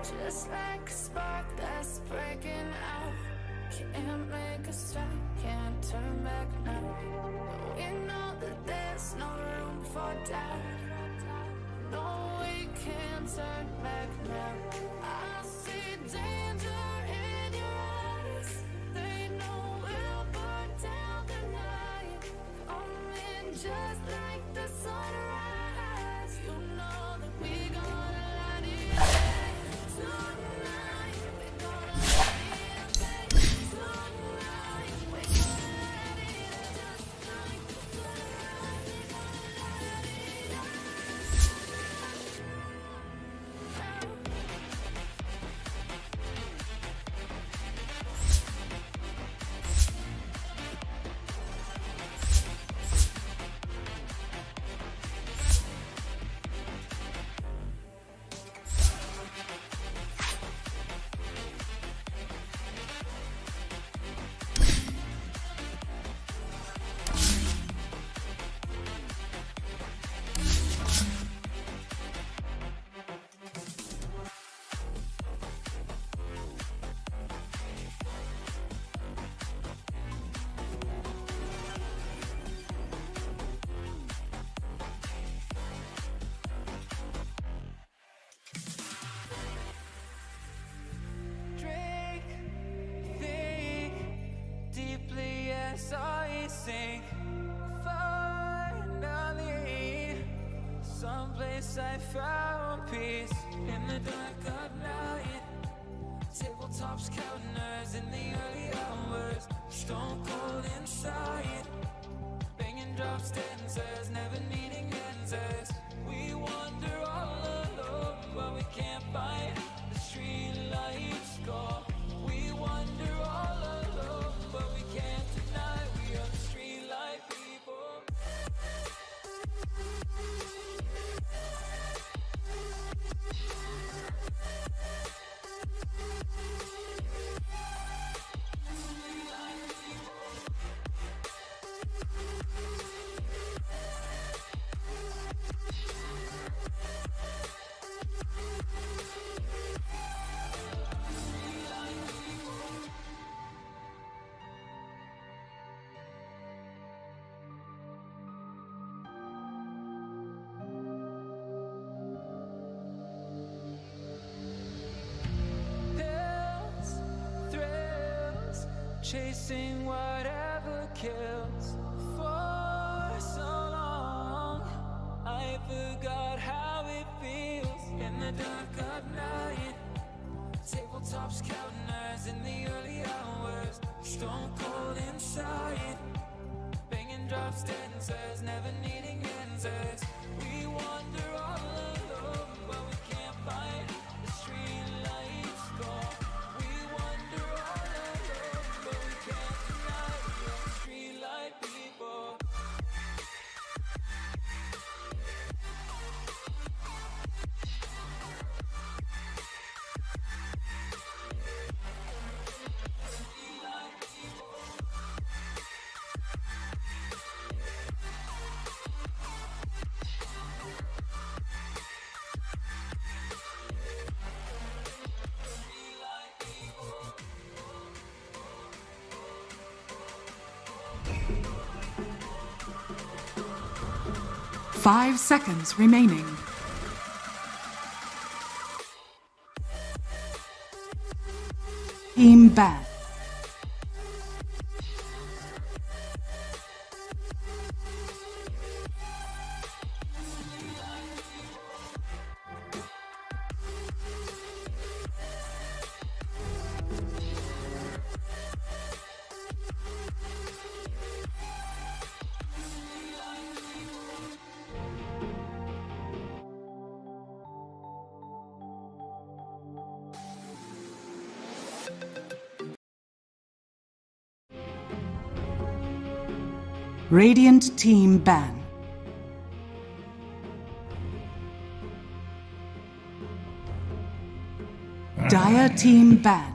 Just like a spark that's breaking out. Can't make a stop, can't turn back now. We know that there's no room for doubt. No, we can't turn back now. I see danger in your eyes. They know we'll burn down the night. Coming just like the sunrise. You know that we gonna light it up tonight. We gonna light it up tonight. We gonna light it up just like the sunrise. We gonna light it up. I sink finally, someplace I found peace in the dark of night. Tabletops, counters in the early hours, stone cold inside, banging drops, dancers, never needing answers. We wander all alone, but we can't find the street lights go. We wander all alone, but we can't deny we are the street light people. Chasing whatever kills for so long. I forgot how it feels in the dark of night. Tabletops, counters in the early hours, stone cold inside, banging drops, dancers, never needing answers. We wander all alone, but we can't find the street lights go. We wander all alone, but we can't deny we are the street light people. Five seconds remaining. Team ban. Radiant team ban. Dire team ban.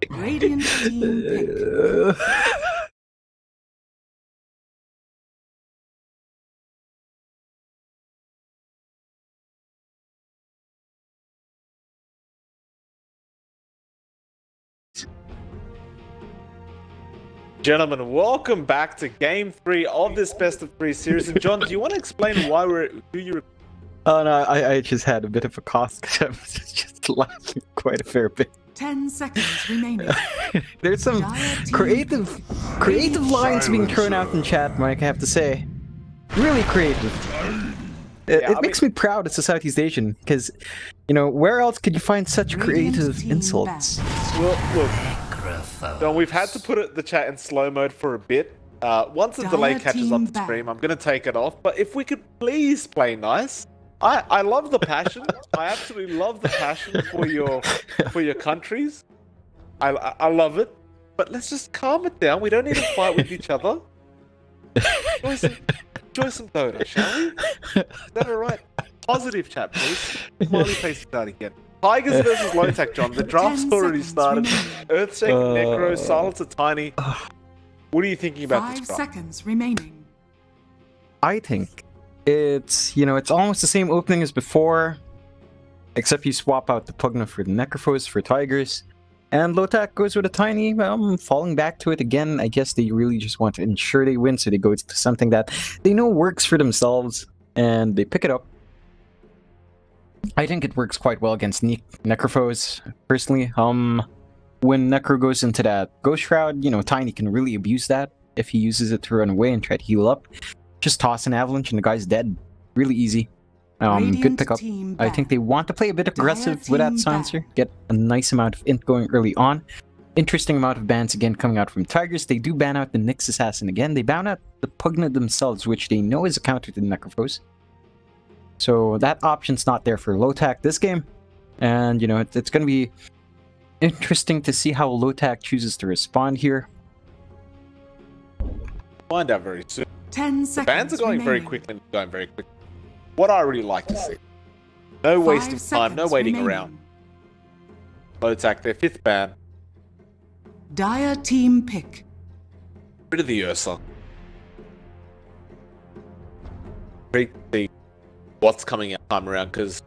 Radiant team pick. Gentlemen, welcome back to Game 3 of this Best of 3 series. And John, do you want to explain why who you... Oh no, I just had a bit of a cough because I was just laughing quite a fair bit. 10 seconds remaining. There's some creative lines being thrown out in chat, Mike, I have to say. Really creative. It makes me proud as a Southeast Asian, because, you know, where else could you find such creative insults? Well, look, John, we've had to put the chat in slow mode for a bit. Once the delay catches up the stream, I'm going to take it off. But if we could please play nice. I love the passion. I absolutely love the passion for your countries. I love it. But let's just calm it down. We don't need to fight with each other. Enjoy some Dota, shall we? Is that alright? Positive chat, please. Smiley face start again. Tigers versus LOTAC, John. The draft's already started. Earthshake, Necro, Silence are Tiny. What are you thinking about this draft? 5 seconds remaining. I think it's, you know, it's almost the same opening as before, except you swap out the Pugna for the Necrophos for Tigers, and LOTAC goes with a Tiny, falling back to it again. I guess they really just want to ensure they win, so they go to something that they know works for themselves, and they pick it up. I think it works quite well against Necrophos, personally. When Necro goes into that Ghost Shroud, you know, Tiny can really abuse that if he uses it to run away and try to heal up. Just toss an Avalanche and the guy's dead. Really easy. Good pickup. I think they want to play a bit aggressive with that silencer. Get a nice amount of int going early on. Interesting amount of bans again coming out from Tigers. They do ban out the Nyx Assassin again. They ban out the Pugna themselves, which they know is a counter to the Necrophos. So that option's not there for LOTAC this game. And, you know, it's going to be interesting to see how LOTAC chooses to respond here. Find out very soon. 10 seconds. The bans are going very quickly and going very quickly. What I really like to see. No wasting time, no waiting around. LOTAC, their 5th ban. Dire team pick. Rid of the Ursa. Great to see what's coming out time around, because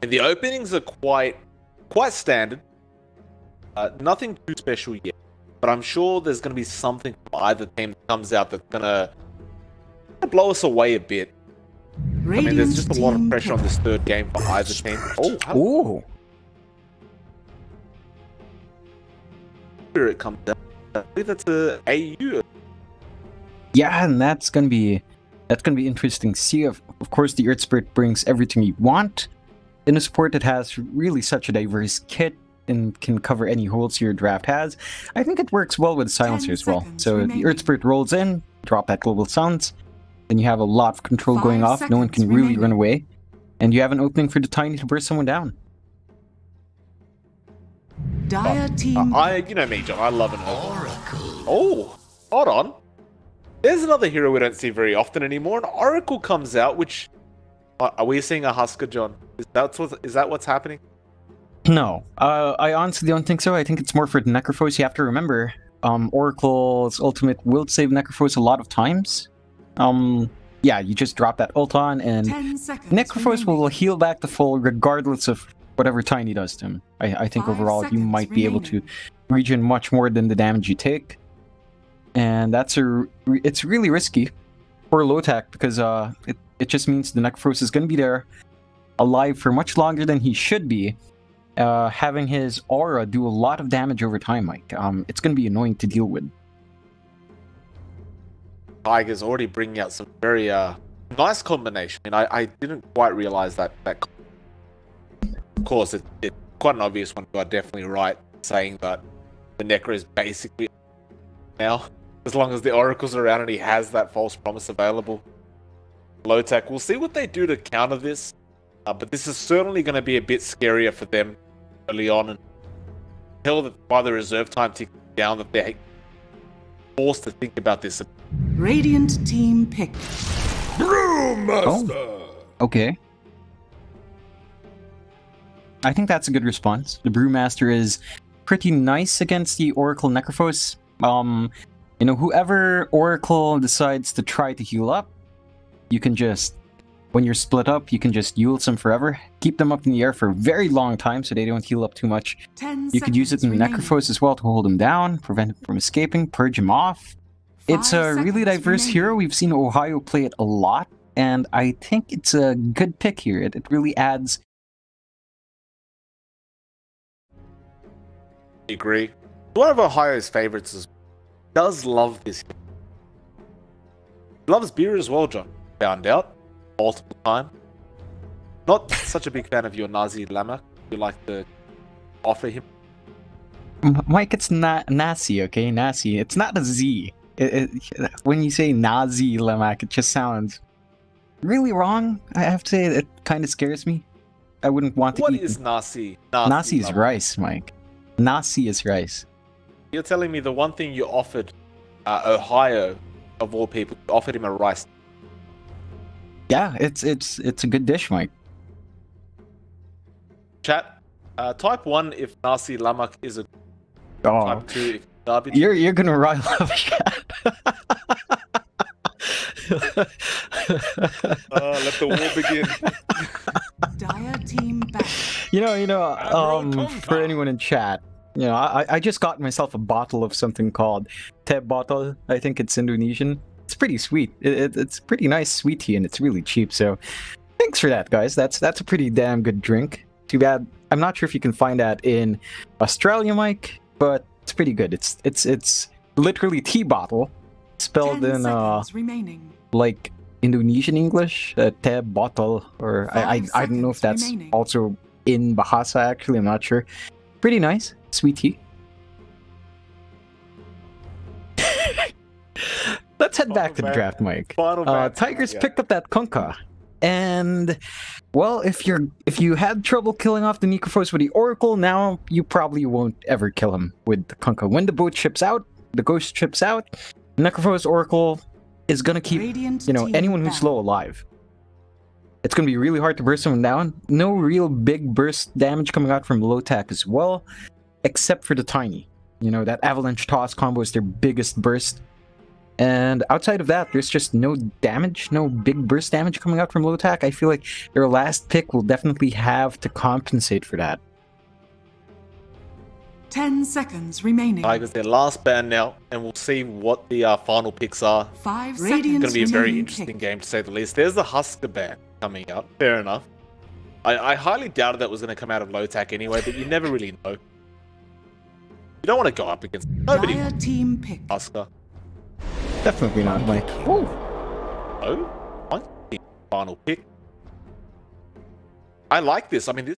the openings are quite standard. Nothing too special yet. But I'm sure there's going to be something from either team that comes out that's going to blow us away a bit. I mean, there's just a lot of pressure on this 3rd game for either team. Oh, ooh. Spirit comes out. I believe that's a AU. Yeah, and that's gonna be interesting to see. Of course, the Earth Spirit brings everything you want in a support that has really such a diverse kit and can cover any holes your draft has. I think it works well with Silencer as well. So the Earth Spirit rolls in, drop that Global Silence, then you have a lot of control going off, no one can really run away, and you have an opening for the Tiny to burst someone down. Dire team. You know me, John, I love an Oracle. Oh, hold on. There's another hero we don't see very often anymore. An Oracle comes out, which... Are we seeing a Husker, John? Is that what's happening? No, I honestly don't think so. I think it's more for the Necrophos. You have to remember, Oracle's ultimate will save Necrophos a lot of times. Yeah, you just drop that ult on, and Necrophos will heal back the full regardless of whatever Tiny does to him. I think overall you might be able to regen much more than the damage you take. And it's really risky for LOTAC, because it just means the Necrophos is going to be there alive for much longer than he should be, having his aura do a lot of damage over time, Mike. It's going to be annoying to deal with. Tigers already bringing out some very nice combination. And I didn't quite realize that. Of course, it's quite an obvious one. You are definitely right saying that the Necro is basically now, as long as the Oracle's around and he has that false promise available. LOTAC, we'll see what they do to counter this. But this is certainly going to be a bit scarier for them early on, and until by the reserve time ticks down that they're forced to think about this. Radiant team pick. Oh, okay. I think that's a good response. The Brewmaster is pretty nice against the Oracle Necrophos. You know, whoever Oracle decides to try to heal up, you can just, when you're split up, you can just Eul's them forever. Keep them up in the air for a very long time so they don't heal up too much. You could use it in Necrophos as well to hold him down, prevent him from escaping, purge him off. It's a really diverse hero. We've seen Ohio play it a lot, and I think it's a good pick here. It really adds... I agree. One of Ohio's favorites is does love this. Loves beer as well, John. Found out multiple times. Not such a big fan of your Nazi Lamak. You like to offer him. Mike, it's not Nazi, okay? Nazi. It's not a Z. When you say Nazi Lamak, it just sounds really wrong. I have to say, it kind of scares me. I wouldn't want to eat. What is Nazi? Nazi is rice, Mike. Nazi is rice. You're telling me the one thing you offered Ohio, of all people, offered him a rice. Yeah, it's a good dish, Mike. Chat, type 1 if Nazi Lamak is a type 2 if garbage. You're gonna rile up chat. Let the war begin. Dire team back. For anyone in chat, I just got myself a bottle of something called teh botol. I think it's Indonesian. It's pretty sweet. It's pretty nice sweet tea, and it's really cheap. So, thanks for that, guys. That's a pretty damn good drink. Too bad I'm not sure if you can find that in Australia, Mike, but it's pretty good. It's literally tea bottle, spelled in like Indonesian English, teh botol, or I don't know if that's also in Bahasa. Actually, I'm not sure. Pretty nice, sweet tea. Let's head back to the draft, Mike. Tigers picked up that Kunkka, and well, if you had trouble killing off the Necrophos with the Oracle, now you probably won't ever kill him with the Kunkka. When the boat ships out, the Ghost ships out, Necrophos Oracle is gonna keep anyone who's slow alive. It's gonna be really hard to burst someone down. No real big burst damage coming out from LOTAC as well, except for the tiny. That avalanche toss combo is their biggest burst. And outside of that, there's just no damage, no big burst damage coming out from LOTAC. I feel like their last pick will definitely have to compensate for that. 10 seconds remaining. Tigers, their last ban now, and we'll see what the final picks are. 5 seconds. It's going to be a very interesting game, to say the least. There's the Husker ban coming out. Fair enough. I highly doubted that was going to come out of LOTAC anyway, but you never really know. You don't want to go up against nobody. Team pick. Husker. Definitely not, Mike. Oh, my final pick. I like this. I mean,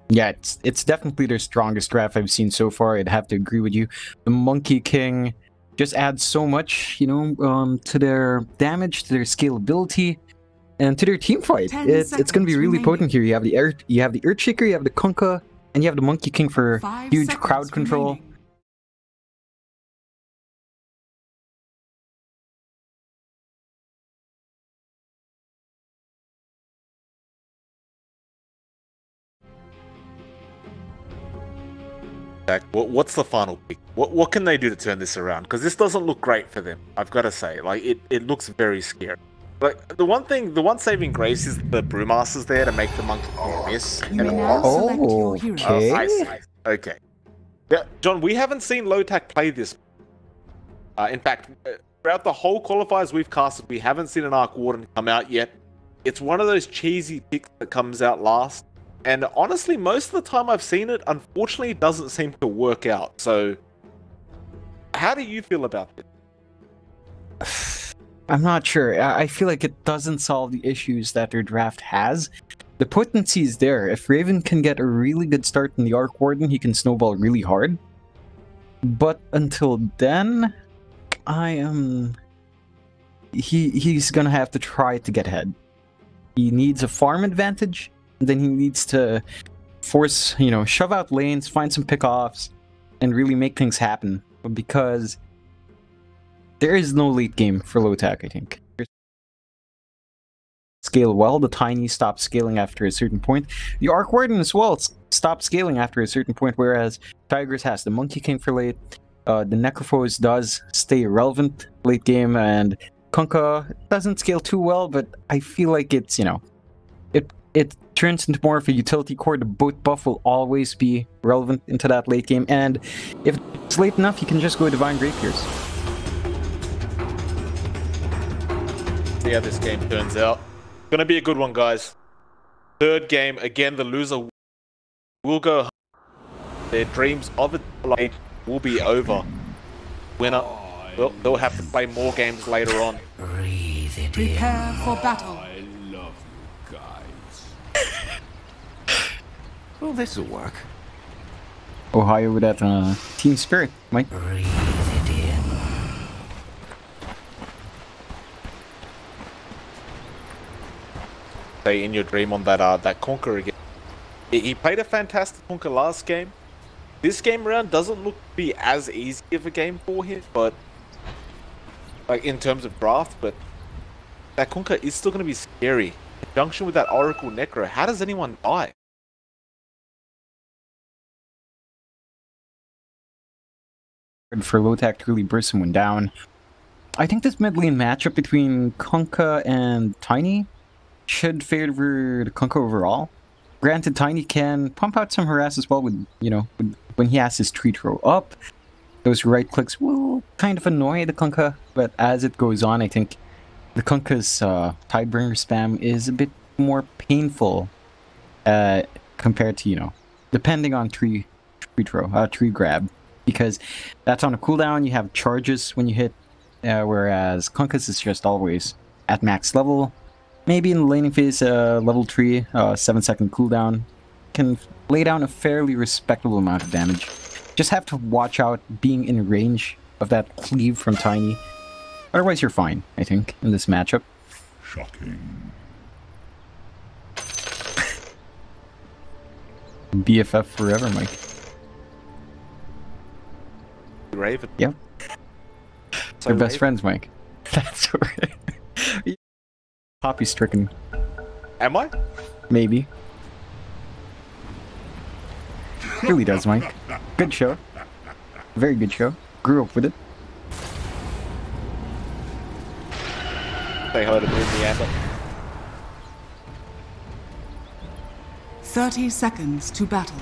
yeah, it's definitely their strongest draft I've seen so far. I'd have to agree with you. The Monkey King just adds so much, to their damage, to their scalability, and to their team fight. It's going to be really potent here. You have the Earthshaker, you have the Kunkka, and you have the Monkey King for huge crowd control. Remaining. What's the final pick? What can they do to turn this around? Because this doesn't look great for them. I've got to say, like it looks very scary. But the one saving grace is the Brewmasters there to make the Monkey King miss. Okay. Yeah, John, we haven't seen LOTAC play this. In fact, throughout the whole qualifiers we've casted, we haven't seen an Arc Warden come out yet. It's one of those cheesy picks that comes out last. And honestly, most of the time I've seen it, unfortunately, it doesn't seem to work out. So, how do you feel about this? I'm not sure. I feel like it doesn't solve the issues that their draft has. The potency is there. If Raven can get a really good start in the Arc Warden, he can snowball really hard. But until then, he's gonna have to try to get ahead. He needs a farm advantage. Then he needs to force, shove out lanes, find some pickoffs, and really make things happen. Because there is no late game for LOTAC, I think. scale well. The Tiny stops scaling after a certain point. The Arc Warden as well stops scaling after a certain point, whereas Tigers has the Monkey King for late. The Necrophos does stay relevant late game, and Kunkka doesn't scale too well, but I feel like it's, you know, it turns into more of a utility core. The boat buff will always be relevant into that late game, and if it's late enough, you can just go Divine Rapiers. See how this game turns out. Gonna be a good one, guys. Third game, again, the loser will go home. Their dreams of it will be over. Winner, well, they'll have to play more games later on. Prepare for battle. I love you guys. Well, this'll work. Ohio with that team spirit, Mike. Breathe it in. Stay in your dream on that that Conquer again. He played a fantastic Conquer last game. This game around doesn't look to be as easy of a game for him, but like in terms of draft, but that Conquer is still going to be scary. In conjunction with that Oracle Necro, how does anyone die? For LOTAC to really burst someone down. I think this mid lane matchup between Kunkka and Tiny should favor the Kunkka overall. Granted, Tiny can pump out some harass as well with, you know, when he has his tree throw up. Those right clicks will kind of annoy the Kunkka, but as it goes on, I think the Kunkka's Tidebringer spam is a bit more painful compared to, you know, depending on tree grab. Because that's on a cooldown, you have charges when you hit, whereas Kunkka's is just always at max level. Maybe in the laning phase, level 3, 7-second cooldown, can lay down a fairly respectable amount of damage. Just have to watch out being in range of that cleave from Tiny. Otherwise you're fine, I think, in this matchup. Shocking. BFF forever, Mike. Raven. Yep. So They're best Raven. friends, Mike. That's right. Poppy stricken. Am I? Maybe. Really does, Mike. Good show. Very good show. Grew up with it. Say hello to Moon Meander. 30 seconds to battle.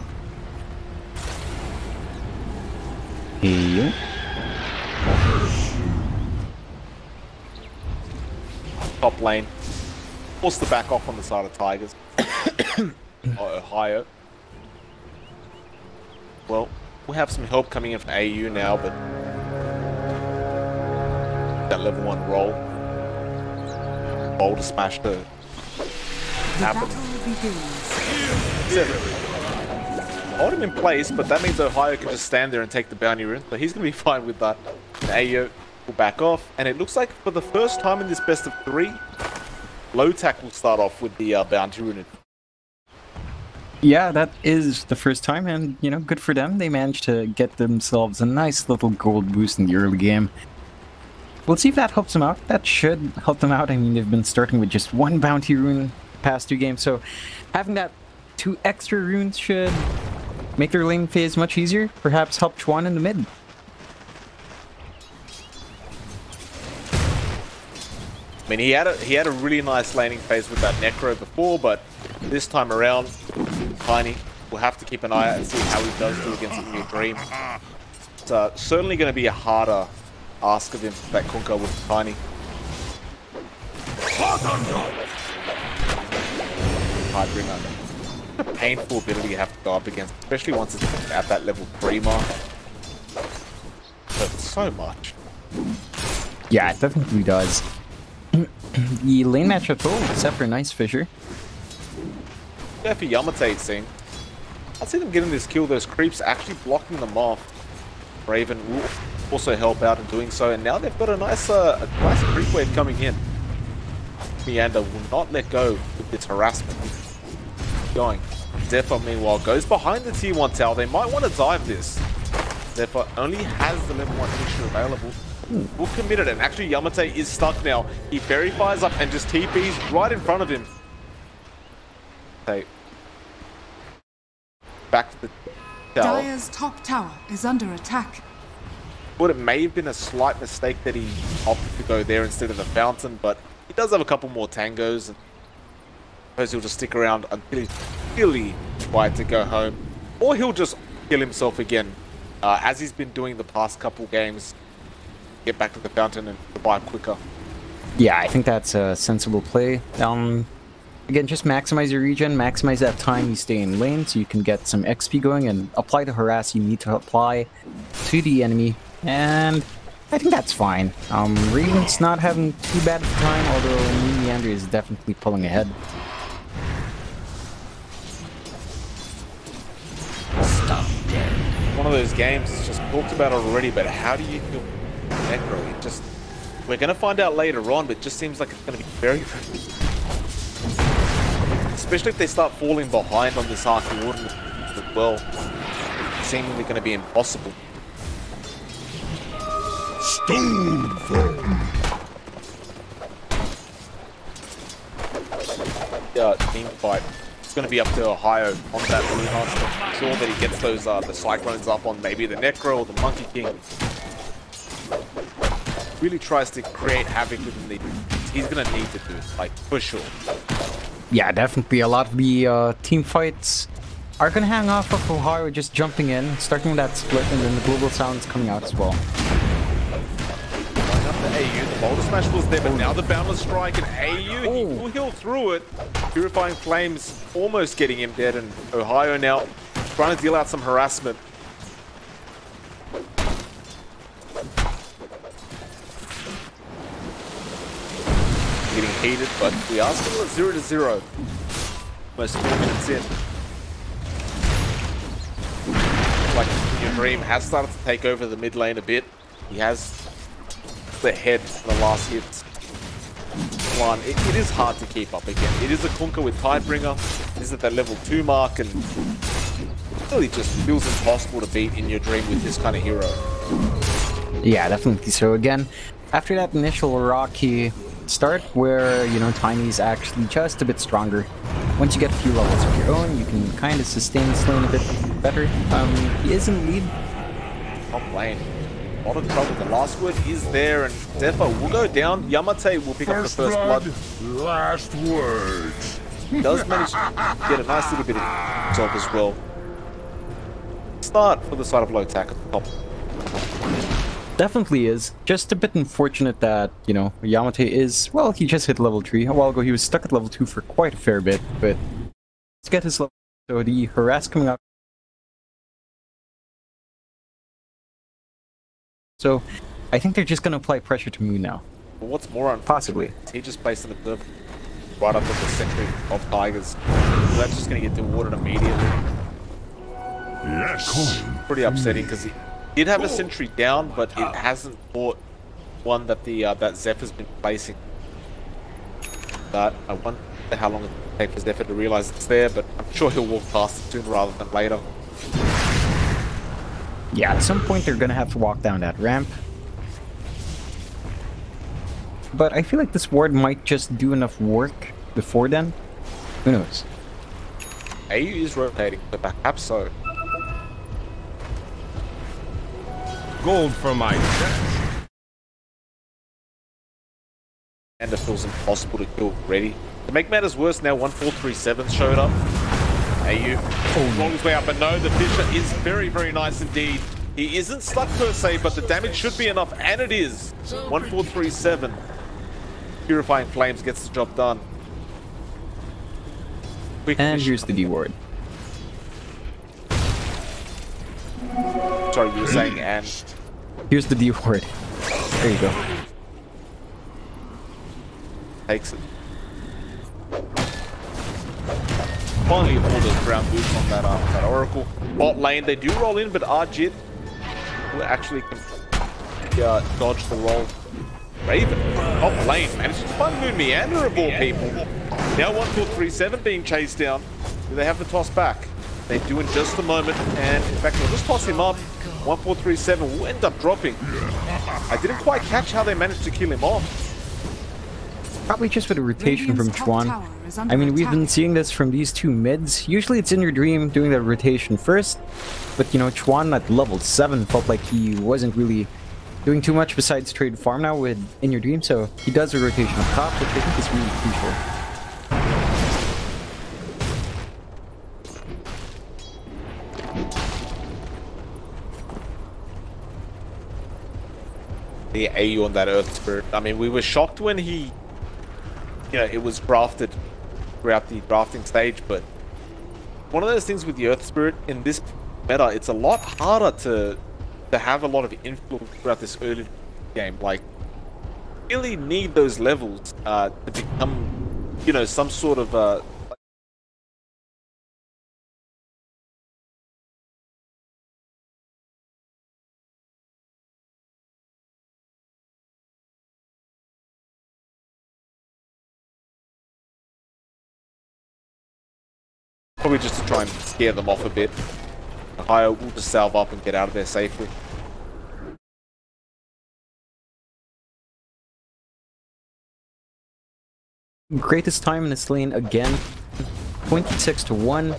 Hey. Top lane. Forced to back off on the side of Tigers. Ohio. Well, we'll have some help coming in from AU now, but that level 1 roll. Roll to smash the The battle begins. Hold him in place, but that means Ohio can just stand there and take the bounty rune, so he's going to be fine with that. And AU will back off, and it looks like for the first time in this best of 3, LOTAC will start off with the bounty rune. Yeah, that is the first time, and, you know, good for them. They managed to get themselves a nice little gold boost in the early game. We'll see if that helps them out. That should help them out. I mean, they've been starting with just 1 bounty rune the past 2 games, so having that 2 extra runes should make their lane phase much easier. Perhaps help Chuan in the mid. I mean, he had a really nice laning phase with that Necro before, but this time around, Tiny will have to keep an eye out and see how he does do against his new Dream. It's certainly going to be a harder ask of him, that Kunkka with Tiny. Tidebringer. A painful ability you have to go up against, especially once it's at that level 3 mark. But so much. Yeah, it definitely does. The lane matchup total, except for Nice Fisher. Yeah, for Yamate, it seems. I'd see them getting this kill, those creeps actually blocking them off. Raven will also help out in doing so, and now they've got a nice creep wave coming in. Meander will not let go with its harassment. Going. Zephyr, meanwhile, goes behind the tier 1 tower. They might want to dive this. Zephyr only has the level 1 finisher available. Will committed, and actually Yamate is stuck now. He fairy fires up and just TPs right in front of him. Okay. Back to the tower. Dire's top tower is under attack. But it may have been a slight mistake that he opted to go there instead of the fountain, but he does have a couple more tangos, and I suppose he'll just stick around until he's really quiet to go home. Or he'll just kill himself again, as he's been doing the past couple games. Get back to the fountain and revive quicker. Yeah, I think that's a sensible play. Again, just maximize your regen, maximize that time you stay in lane so you can get some XP going and apply the harass you need to apply to the enemy. And I think that's fine. Regan's not having too bad of a time, although Meander is definitely pulling ahead. One of those games, it's just talked about already, but how do you kill Necro? It just, we're going to find out later on, but it just seems like it's going to be very, especially if they start falling behind on this Archy Ordnance as well. It's seemingly going to be impossible. Stone throw. Team fight. It's going to be up to Ohio on that Blue Hearts to make sure that he gets those the Cyclones up on maybe the Necro or the Monkey King. Really tries to create havoc within the. He's going to need to do it, like, for sure. Yeah, definitely. A lot of the team fights are going to hang off of Ohio just jumping in, starting with that split, and then the global sounds coming out as well. Going up to AU, the Boulder Smash was there, but now the Boundless Strike, and AU, he will heal through it. Purifying Flames almost getting him dead, and Ohio now trying to deal out some harassment. Getting heated, but we are still at 0-0. Almost 4 minutes in. Like your Dream has started to take over the mid lane a bit. He has the head for the last hit. One, it is hard to keep up again. It is a Kunkka with Tidebringer. It is at that level 2 mark, and it really just feels impossible to beat in your Dream with this kind of hero. Yeah, definitely. So again, after that initial rocky start where, you know, Tiny's actually just a bit stronger, once you get a few levels of your own, you can kind of sustain this lane a bit better. He is in lead. Top lane. A lot of trouble. The last word is there, and Zephyr will go down. Yamate will pick up the first blood. Last words. He does manage to get a nice little bit of job as well. Start for the side of LOTAC at the top. Definitely is. Just a bit unfortunate that, you know, Yamate is, well, he just hit level 3. A while ago he was stuck at level 2 for quite a fair bit, but let's get his level. So the harass coming up. So I think they're just going to apply pressure to Moon now. But what's more unfortunate, possibly, he just placed an observer right up at the sentry of Tigers. So that's just going to get rewarded immediately. Yes. Pretty upsetting because he did have a sentry down, but it hasn't fought one that the that Zephyr's been placing. But I wonder how long it will take for Zephyr to realize it's there, but I'm sure he'll walk past it sooner rather than later. Yeah, at some point they're gonna have to walk down that ramp. But I feel like this ward might just do enough work before then. Who knows? AU is rotating, but perhaps so. Gold for my chest. And it feels impossible to kill already. To make matters worse, now 1437 showed up. AU rolls his way up, but no, the Fisher is very, very nice indeed. He isn't stuck per se, but the damage should be enough, and it is. 1437. Purifying Flames gets the job done. Quick And Fisher. here's the D ward. Sorry, you were saying, and Here's the D ward. There you go. takes it. Finally, all those ground boots on that Oracle. Bot lane, they do roll in, but Arjit will actually dodge the roll. Raven, top lane, managed to find Moon Meander of all people. Now 1437 being chased down. Do they have the toss back? They do in just a moment, and in fact, they'll just toss him up. 1437 will end up dropping. I didn't quite catch how they managed to kill him off. Probably just with a rotation from Radiant's top Chuan. tower is under I mean, we've attack. been seeing this from these two mids. Usually it's in your dream doing the rotation first. But, you know, Chuan at level 7 felt like he wasn't really doing too much besides trade farm now with in your dream. So he does a rotation up top, which I think is really crucial. The AU on that Earth Spirit. I mean, we were shocked when he, you know, it was drafted throughout the drafting stage, but one of those things with the Earth Spirit in this meta, it's a lot harder to have a lot of influence throughout this early game. Like, really need those levels to become, you know, some sort of probably just to try and scare them off a bit. Ohio will just salve up and get out of there safely. Greatest time in this lane again, 26 to 1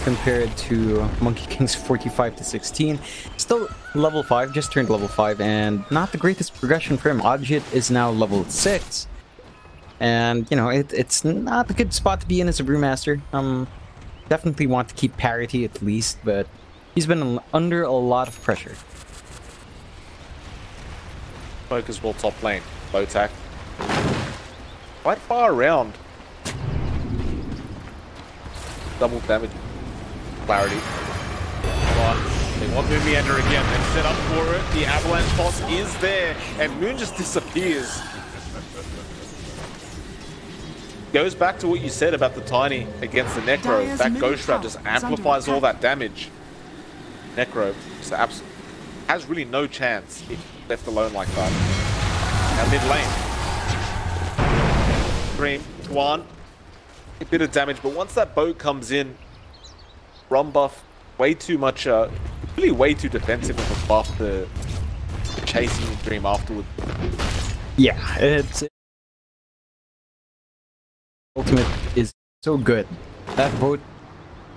compared to Monkey King's 45 to 16. Still level 5, just turned level 5, and not the greatest progression for him. Ajit is now level 6, and you know it's not a good spot to be in as a brewmaster. Definitely want to keep parity at least, but he's been under a lot of pressure. Focus well top lane. LOTAC. Quite far around. Double damage. Clarity. They want Moomiander again. They've set up for it. The avalanche toss is there. And Moon just disappears. Goes back to what you said about the Tiny against the Necro. Dire's That middle Ghost Trap tower just is under amplifies all attack. that damage. Necro just has really no chance if left alone like that. Now mid lane. Dream, Tuan, a bit of damage, but once that boat comes in, Rum buff, way too much, really way too defensive of a buff to chasing Dream afterward. Yeah, it's ultimate is so good. That boat,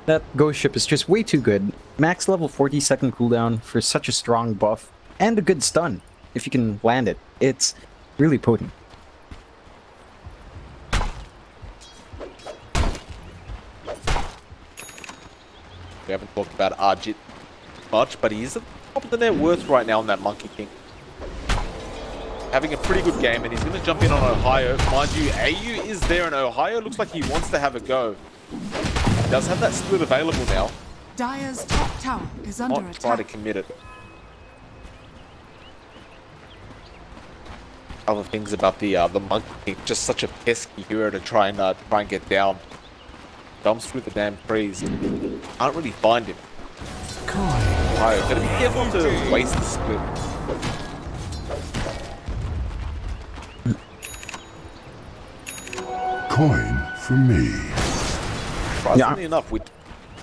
that ghost ship is just way too good. Max level 40-second cooldown for such a strong buff and a good stun if you can land it. It's really potent. We haven't talked about Ajit much, but he's at the top of the net worth right now on that Monkey King. Having a pretty good game, and he's going to jump in on Ohio. Mind you, AU is there, and Ohio looks like he wants to have a go. He does have that split available now. Dire's top tower is under Not try to attack. commit it. Other things about the Monkey King, just such a pesky hero to try and get down. Jumps through the damn trees. Can't really find him. Ohio, gotta be careful to waste the split. Coin for me. Surprisingly enough, with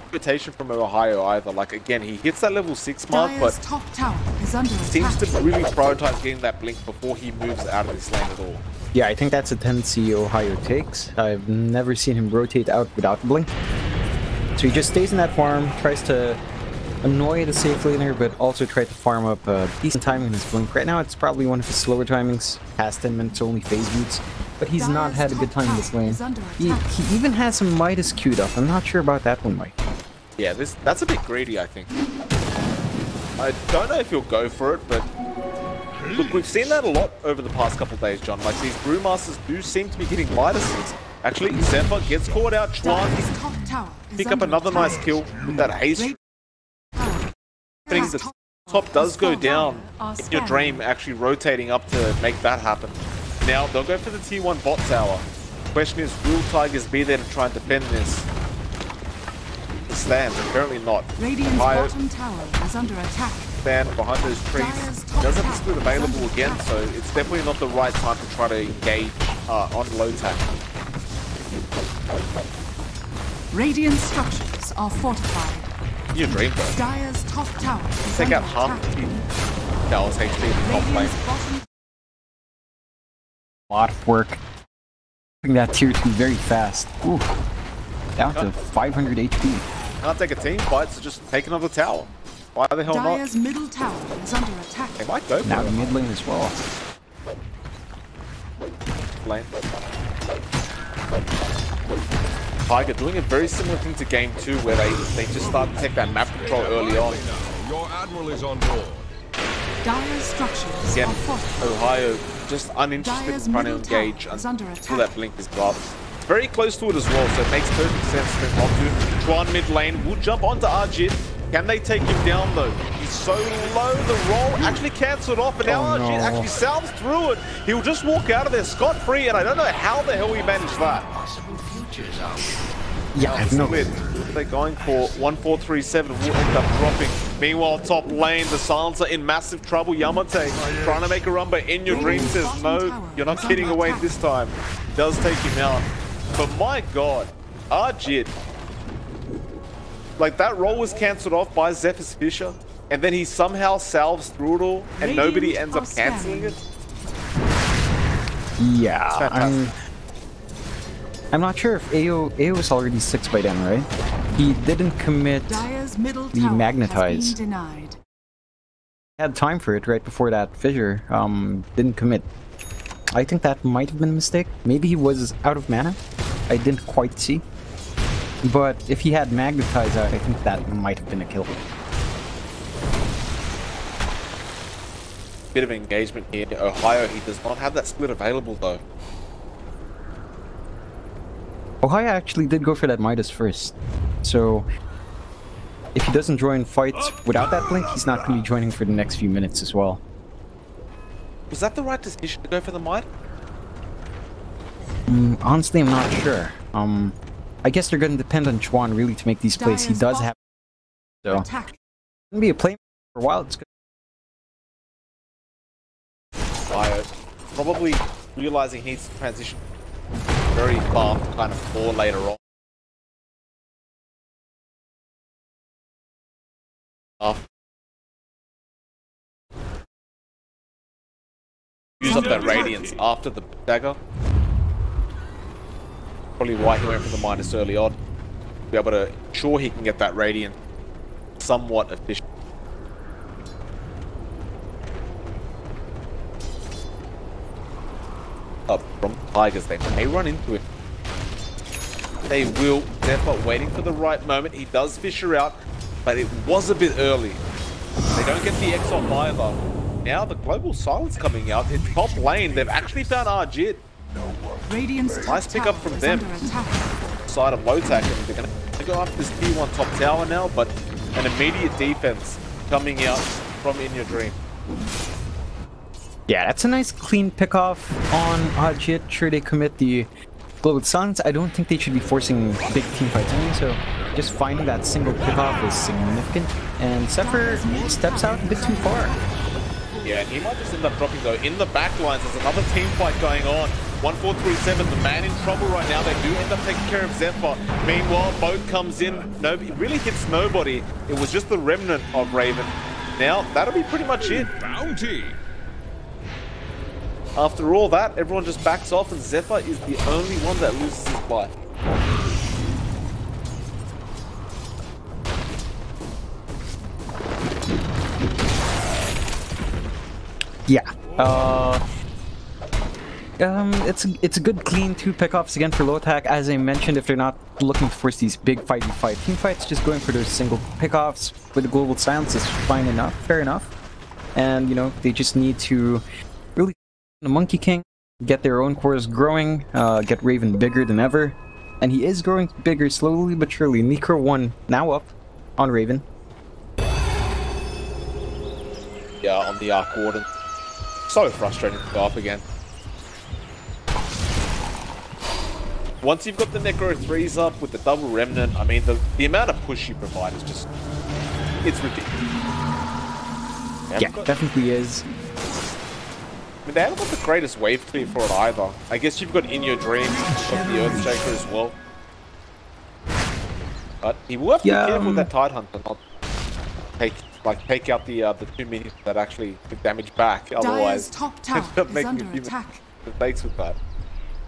invitation from Ohio either, like again, he hits that level 6 mark, Dire's but top tower is under seems attack. to really prioritize getting that blink before he moves out of this lane at all. Yeah, I think that's a tendency Ohio takes. I've never seen him rotate out without blink. So he just stays in that farm, tries to annoy the safe laner, but also try to farm up a decent timing in his blink. Right now, it's probably one of his slower timings, past 10 minutes only phase boots, but he's not had a good time in this lane. He even has some Midas queued up. I'm not sure about that one, Mike. Yeah, that's a bit greedy, I think. I don't know if he'll go for it, but look, we've seen that a lot over the past couple of days, John. Like, these Brewmasters do seem to be hitting Midases. Actually, Zephyr gets caught out. Chuan Dire's top tower is pick up under another attack. nice kill with that haste. Tower. Things the top does go down in your dream, actually rotating up to make that happen. Now, they'll go for the T1 bot tower. The question is, will Tigers be there to try and defend this? It stands, apparently not. Radiant's Ohio bottom tower is under attack. stand behind those trees. Does have the split available again, so it's definitely not the right time to try to engage on LOTAC. Radiant structures are fortified. your dream though. Dire's top tower is Take under out half attack. the Dallas HP in the top lane. Radiant's bottom A lot of work. Putting that tier 2 very fast. Ooh. Down to 500 HP. Can't take a team fight, so just take another tower. Why the hell Dire's not? middle tower is under attack. They might go for Now it. mid lane as well. Lane. Tiger doing a very similar thing to game 2 where they just start to take that map control early on. Your admiral is on board. Dire's structures Again, are fortified. Ohio just uninterested Dire's in trying to middle tower engage is under until attack. that blink is up. Very close to it as well, so it makes perfect sense for him not to. Chuan mid lane will jump onto Arjit. Can they take him down though? He's so low, the roll actually cancelled off, and now Oh, Arjit no. actually salves through it. He'll just walk out of there scot-free, and I don't know how the hell he managed that. Yeah, I know. Split. They're going for 1437 will end up dropping. Meanwhile, top lane, the Silencer in massive trouble. Yamate trying to make a run, but In Your Dream says no, you're not getting away this time. Does take him out. But my god, Arjit. Like that roll was cancelled off by Zephyr's Fisher, and then he somehow salves through it all, and nobody ends up cancelling it. Yeah, fantastic. I'm not sure if AO was already 6 by then, right? He didn't commit. Dire's middle The tower magnetize. has been denied. Had time for it right before that fissure. Didn't commit. I think that might have been a mistake. Maybe he was out of mana. I didn't quite see. But if he had magnetize out, I think that might have been a kill. Bit of engagement here. Ohio, he does not have that split available though. Ohio actually did go for that Midas first. So if he doesn't join fights without that blink, he's not going to be joining for the next few minutes as well. Was that the right decision to go for the might? Honestly, I'm not sure. I guess they're going to depend on Chuan really to make these plays. He does have... So, Attack. gonna be a play for a while. It's good. Ohio probably realizing he needs to transition very fast kind of floor later on. Use up that radiance after the dagger. Probably why he went for the minus early on. Be able to ensure he can get that radiance somewhat efficient. Up from Tigers, they may run into him. They will. Zephyr waiting for the right moment. He does Fisher out, but it was a bit early. They don't get the X on either. Now the global silence coming out. In top lane, they've actually found Arjit. Radiant's top Nice pick up tower from is them. under attack. Side of LOTAC, and they're going to go after this T1 top tower now, but an immediate defense coming out from In Your Dream. Yeah, that's a nice clean pick off on Ajit. Sure, they commit the global silence. I don't think they should be forcing big team fights anyway, so just finding that single pick off is significant. And Zephyr steps out a bit too far. Yeah, and he might just end up dropping though. In the back lines, there's another team fight going on. 1437, the man in trouble right now. They do end up taking care of Zephyr. Meanwhile, boat comes in. Nobody really hits nobody. It was just the remnant of Raven. Now, that'll be pretty much it. Bounty. After all that, everyone just backs off, and Zephyr is the only one that loses his life. Yeah. It's a good clean 2 pickoffs again for LOTAC. As I mentioned, if they're not looking to force these big 5v5 team fights, just going for those single pickoffs with the global silence is fine enough, fair enough. And you know, they just need to really the Monkey King, get their own cores growing, get Raven bigger than ever. And he is growing bigger slowly but surely. Necro 1 now up on Raven. Yeah, on the Arc Warden. So frustrating to go up again. Once you've got the Necro 3s up with the double Remnant, I mean, the amount of push you provide is just... it's ridiculous. Yeah, definitely is. I mean, they haven't got the greatest wave clear for it either. I guess you've got In Your Dream of the Earthshaker as well. But he will have to be Yeah, careful with that Tide Hunter, not take out the 2 minions that actually could damage back. Dyer's Otherwise, top tower end up is making under a few attack. mistakes with that.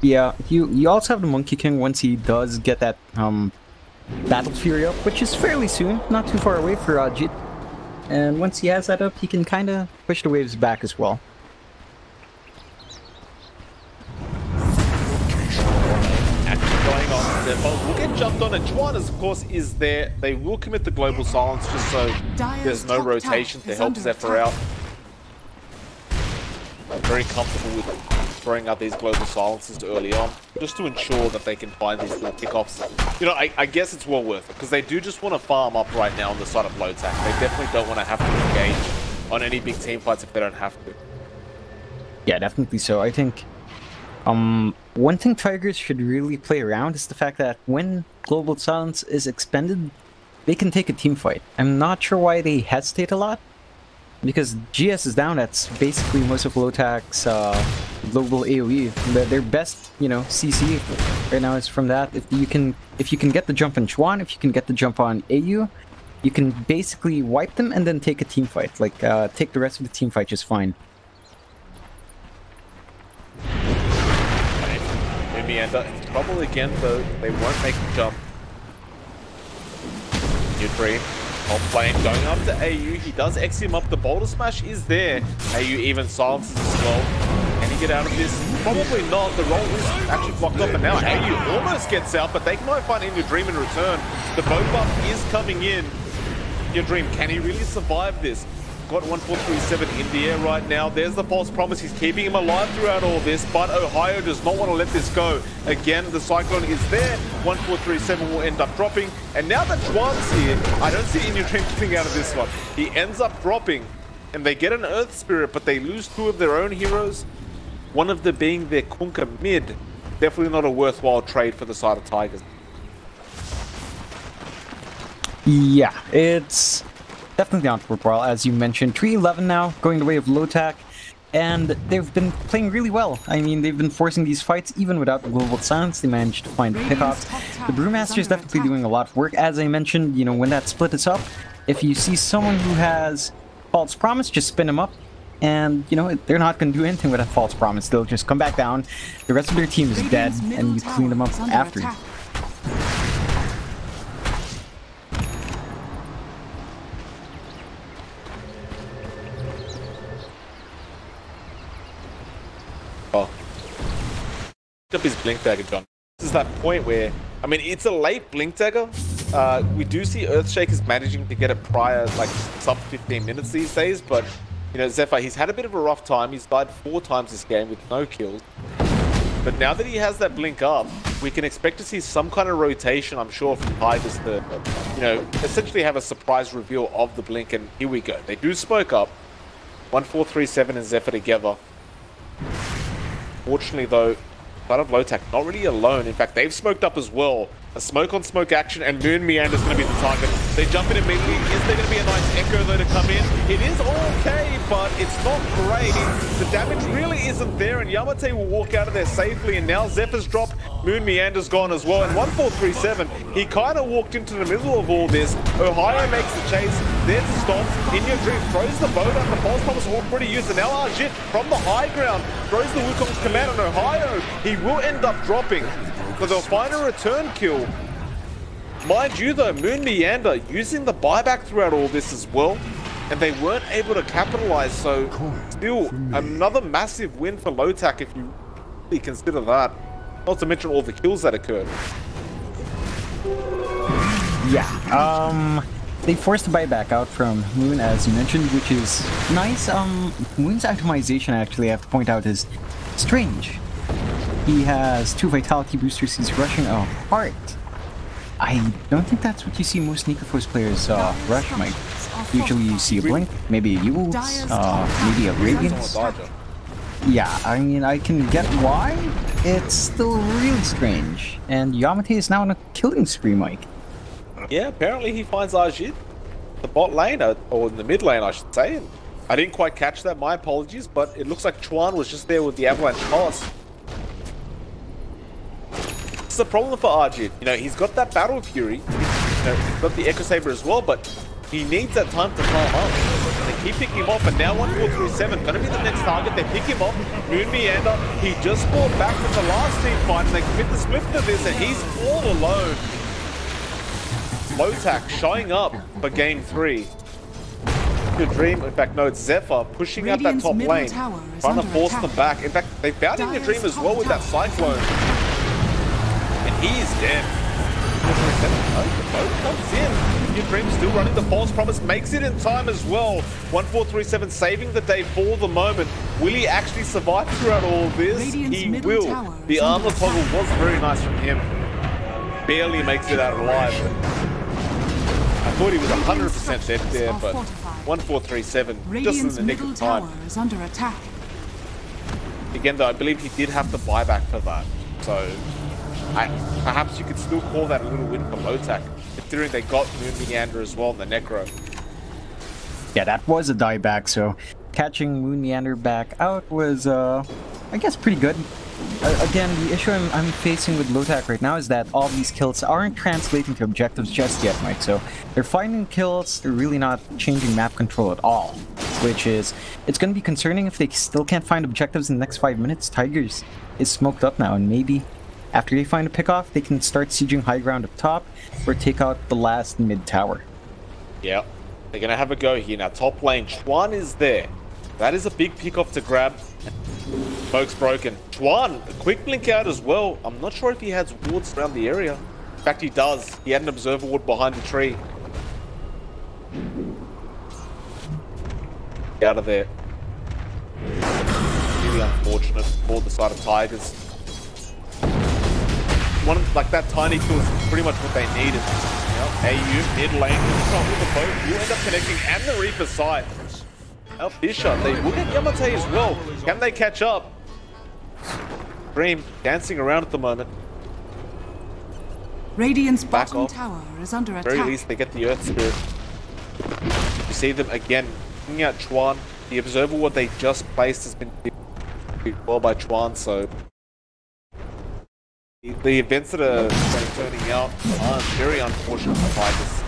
Yeah, you also have the Monkey King once he does get that Battle Fury up, which is fairly soon, not too far away for Ajit. And once he has that up, he can kind of push the waves back as well. Action going on there, but we'll get jumped on, and Chuan, of course, is there. They will commit the global silence just so there's no rotation to help Zephyr out. I'm very comfortable with throwing out these global silences early on, just to ensure that they can find these little kickoffs. You know, I guess it's well worth it, because they do just want to farm up right now on the side of LOTAC. They definitely don't want to have to engage on any big team fights if they don't have to. Yeah, definitely so. I think one thing Tigers should really play around is the fact that when global silence is expended, they can take a team fight. I'm not sure why they hesitate a lot, because GS is down. That's basically most of LOTAC's global AoE. Their best, you know, CC right now is from that. If you can get the jump on Chuan, if you can get the jump on AU, you can basically wipe them and then take a team fight. Like take the rest of the team fight just fine. Meander in trouble again, though. They won't make the jump. New Dream. Top lane going up to AU. He does X him up. The boulder smash is there. AU even silences as well. Can he get out of this? Probably not. The roll is actually blocked up, and now AU almost gets out, but they might find New Dream in return. The bow buff is coming in. New Dream, can he really survive this? Got 1437 in the air right now. There's the false promise. He's keeping him alive throughout all this, but Ohio does not want to let this go. Again, the Cyclone is there. 1437 will end up dropping. And now that Chuan's here, I don't see any Dream getting out of this one. He ends up dropping, and they get an Earth Spirit, but they lose 2 of their own heroes. One of them being their Kunkka mid. Definitely not a worthwhile trade for the side of Tigers. Yeah, it's definitely not worthwhile, as you mentioned. 3-11 now, going the way of LOTAC, and they've been playing really well. I mean, they've been forcing these fights even without the global silence. They managed to find the pickoffs. The Brewmaster is definitely doing a lot of work. As I mentioned, you know, when that split is up, if you see someone who has false promise, just spin them up. And, you know, they're not going to do anything with that false promise. They'll just come back down. The rest of their team is dead, and you clean them up after. Up his blink dagger, John. This is that point where, I mean, it's a late blink dagger. We do see Earthshakers managing to get it prior, like sub 15 minutes these days, but you know, Zephyr, he's had a bit of a rough time. He's died 4 times this game with no kills. But now that he has that blink up, we can expect to see some kind of rotation, I'm sure, from Tigers to, you know, essentially have a surprise reveal of the blink. And here we go. They do smoke up. 1437 and Zephyr together. Fortunately, though, side of LOTAC not really alone. In fact, they've smoked up as well. A smoke on smoke action, and Moon Meander's going to be the target. They jump in immediately. Is there going to be a nice echo though to come in? It is okay, but it's not great. The damage really isn't there, and Yamate will walk out of there safely. And now Zephyr's dropped. Moon Meander's gone as well. And 1437, he kind of walked into the middle of all this. Ohio makes the chase. There's the stop. In Your Dream throws the bow down. The false promise already used. And now Ajit from the high ground throws the Wukong's command on Ohio. He will end up dropping, but they'll find a return kill. Mind you though, Moon Meander using the buyback throughout all this as well, and they weren't able to capitalize, so still another massive win for LOTAC if you really consider that. Not to mention all the kills that occurred. Yeah, they forced the buyback out from Moon, as you mentioned, which is nice. Moon's itemization, actually, I have to point out, is strange. He has 2 vitality boosters. He's rushing a heart. I don't think that's what you see most Nikafos players rush, Mike. Usually you see a blink, maybe a Yules, maybe a Radiance. Yeah, I mean, I can get why. It's still really strange. And Yamate is now on a killing spree, Mike. Yeah, apparently he finds Ajit, the bot lane, or in the mid lane, I should say. I didn't quite catch that, my apologies, but it looks like Chuan was just there with the avalanche toss. It's a problem for Ajit. You know, he's got that battle fury. You he's got the Echo Saber as well, but he needs that time to farm up. They keep picking him off, and now 1437 gonna be the next target. They pick him off. Moon Meander, he just fought back from the last team fight, and they commit the split to this, and he's all alone. LOTAC showing up for game 3. Your Dream, in fact, no, it's Zephyr pushing out that top lane, trying to force them back. In fact, they found in your Dream as well with that Cyclone, and he's dead. The boat comes in. Your Dream still running the false promise, makes it in time as well. 1437 saving the day for the moment. Will he actually survive throughout all this? He will. The armor toggle was very nice from him. Barely makes it out alive. I thought he was 100% dead there, but 1437 just in the nick of time. Is under attack. Again, though, I believe he did have to buy back for that, so perhaps you could still call that a little win for LOTAC, considering they got Moon Meander as well in the Necro. Yeah, that was a dieback, so catching Moon Meander back out was, I guess, pretty good. Again, the issue I'm facing with LOTAC right now is that all these kills aren't translating to objectives just yet, Mike. So they're finding kills, they're really not changing map control at all. Which is, it's going to be concerning if they still can't find objectives in the next 5 minutes. Tigers is smoked up now, and maybe after they find a pickoff, they can start sieging high ground up top or take out the last mid tower. Yeah, they're going to have a go here. Now, top lane, Chuan is there. That is a big pickoff to grab. Smoke's broken. Chuan, a quick blink out as well. I'm not sure if he has wards around the area. In fact, he does. He had an observer ward behind the tree. Out of there. Really unfortunate for the side of Tigers. Like that tiny kill is pretty much what they needed. AU mid lane with the boat. You end up connecting and the Reaper side. Now Fisher, they will get Yamate as well. Can they catch up? Dream dancing around at the moment. Radiant's Back bottom off. tower is under At attack. the very least, they get the Earth Spirit. You see them again, picking out Chuan. The observer ward they just placed has been well by Chuan, so the events that are turning out are very unfortunate for Tigers.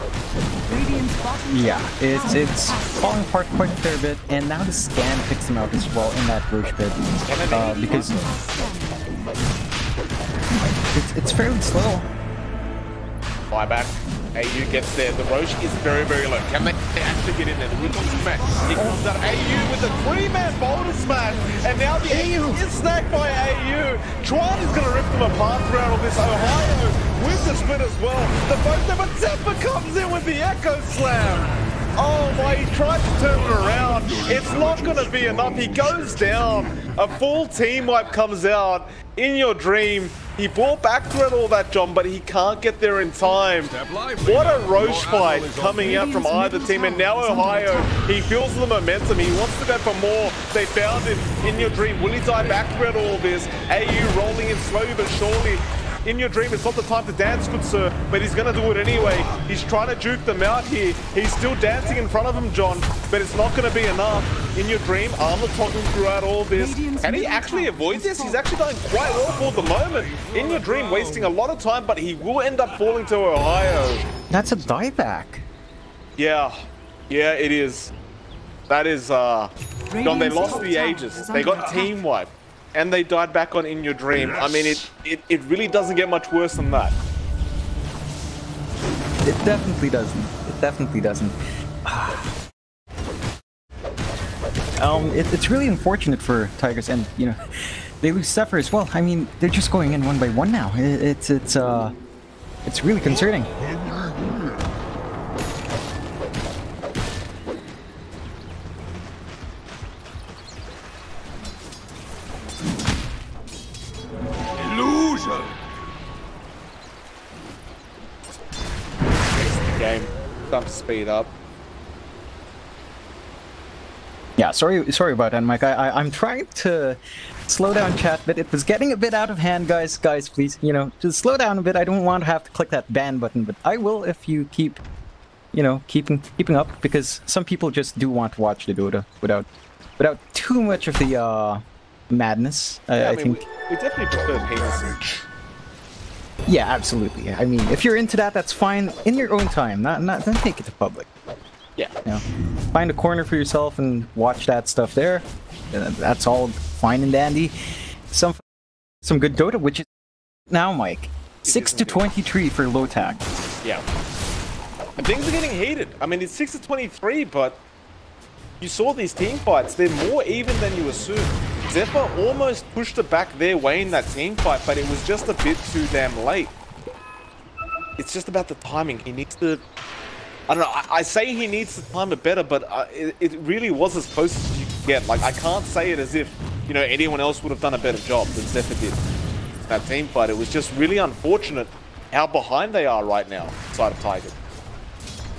Radiant's bottom Yeah, tower it's falling apart quite a fair bit, and now the scan picks them out as well in that Roche pit. Because it's fairly slow. Buyback. AU gets there. The Roche is very, very low. Can they actually get in there? The Woodcock smash. He comes out AU with a 3-man boulder smash. And now the AU is snagged by AU. Chuan is going to rip them apart throughout all this. Ohio with the split as well. The both of them, Zephyr comes in with the Echo Slam. Oh my, he tried to turn it around. It's not going to be enough. He goes down. A full team wipe comes out. In your Dream, he fought back throughout all that, John, but he can't get there in time. What a Roche fight coming out from either team. And now Ohio, he feels the momentum. He wants to go for more. They found him. In your Dream, will he die back throughout all this? AU rolling in slowly but surely. In your Dream, it's not the time to dance, good sir, but he's going to do it anyway. He's trying to juke them out here. He's still dancing in front of him, John, but it's not going to be enough. In your Dream, armor toggling throughout all this. Can he actually avoid this? He's actually going quite well for the moment. In your Dream, wasting a lot of time, but he will end up falling to Ohio. That's a dieback. Yeah, it is. That is, John, they lost the Aegis. They got team wiped. And they died back on In Your Dream. I mean, it really doesn't get much worse than that. It definitely doesn't. It definitely doesn't. It's really unfortunate for Tigers, and you know, they lose Zephyr as well. I mean, they're just going in one by one now. It's really concerning. Game. Time to speed up. Yeah, sorry about that, Mike. I'm trying to slow down chat, but it was getting a bit out of hand, guys. Guys, please, you know, just slow down a bit. I don't want to have to click that ban button, but I will if you keep, you know, keeping up, because some people just do want to watch the Dota without too much of the madness. Yeah, I think we definitely prefer penis. Yeah, absolutely. I mean, if you're into that, that's fine in your own time. Don't take it to public. Yeah. You know, find a corner for yourself and watch that stuff there. That's all fine and dandy. Some good Dota, which is now, Mike, 6-23 for LOTAC. Yeah. And things are getting heated. I mean, it's 6-23, but you saw these team fights. They're more even than you assume. Zephyr almost pushed it back their way in that team fight, but it was just a bit too damn late. It's just about the timing. He needs to... I don't know, I say he needs to time it better, but it really was as close as you could get. Like, I can't say it as if, you know, anyone else would have done a better job than Zephyr did in that team fight. It was just really unfortunate how behind they are right now, side of Tiger.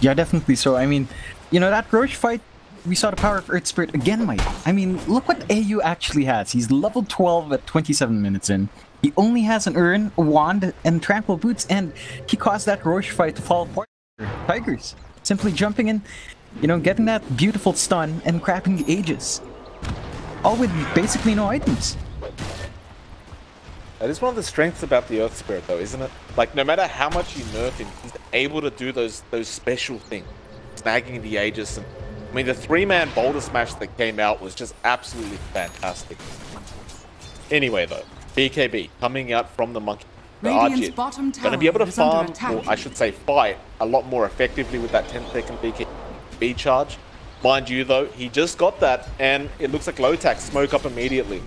Yeah, definitely so. I mean, you know, that Roche fight, we saw the power of Earth Spirit again, Mike. I mean, look what AU actually has. He's level 12 at 27 minutes in. He only has an Urn, a Wand, and Tranquil Boots, and he caused that Roche fight to fall apart for Tigers. Simply jumping in, you know, getting that beautiful stun and crapping the Aegis. All with basically no items. That is one of the strengths about the Earth Spirit, though, isn't it? Like, no matter how much you nerf him, he's able to do those special things. Snagging the Aegis. And, I mean, the 3-man boulder smash that came out was just absolutely fantastic. Anyway, though, BKB coming out from the monkey. Radiant's bottom tower Going to be able to is under farm, attack. or I should say fight, a lot more effectively with that 10-second BKB charge. Mind you, though, he just got that, and it looks like LOTAC smoke up immediately.